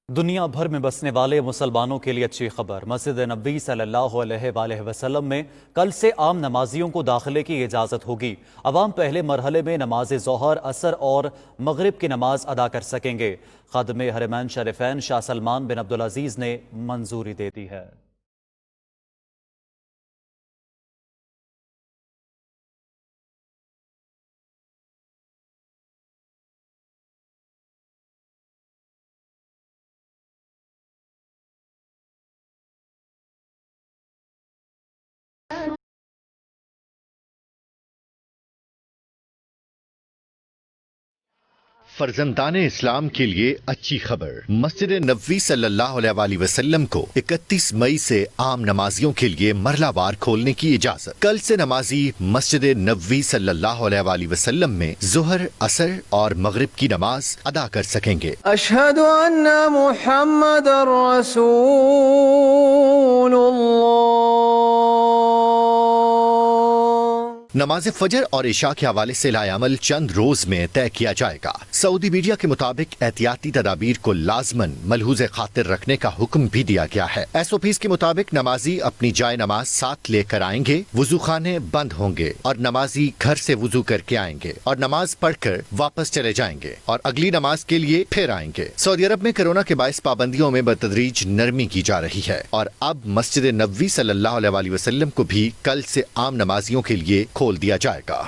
دنیا بھر میں بسنے والے مسلمانوں کے لیے اچھی خبر۔ مسجد نبوی صلی اللہ علیہ وآلہ وسلم میں کل سے عام نمازیوں کو داخلے کی اجازت ہوگی۔ عوام پہلے مرحلے میں نماز ظہر، عصر اور مغرب کی نماز ادا کر سکیں گے۔ خادم حرمین شریفین شاہ سلمان بن عبدالعزیز نے منظوری دے دی ہے۔ فرزندان اسلام کے لیے اچھی خبر۔ مسجد نبوی صلی اللہ علیہ وآلہ وسلم کو 31 مئی سے عام نمازیوں کے لیے مرحلہ وار کھولنے کی اجازت۔ کل سے نمازی مسجد نبوی صلی اللہ علیہ وآلہ وسلم میں ظہر، عصر اور مغرب کی نماز ادا کر سکیں گے۔ اشہد ان محمد رسول اللہ۔ نماز فجر اور عشاء کے حوالے سے لائحہ عمل چند روز میں طے کیا جائے گا۔ سعودی میڈیا کے مطابق احتیاطی تدابیر کو لازماً ملحوظ خاطر رکھنے کا حکم بھی دیا گیا ہے۔ ایس او پیز کے مطابق نمازی اپنی جائے نماز ساتھ لے کر آئیں گے، وضو خانے بند ہوں گے اور نمازی گھر سے وضو کر کے آئیں گے اور نماز پڑھ کر واپس چلے جائیں گے اور اگلی نماز کے لیے پھر آئیں گے۔ سعودی عرب میں کورونا کے باعث پابندیوں میں بتدریج نرمی کی جا رہی ہے اور اب مسجد نبوی صلی اللہ علیہ وآلہ وسلم کو بھی کل سے عام نمازیوں کے لیے کھول دیا جائے گا۔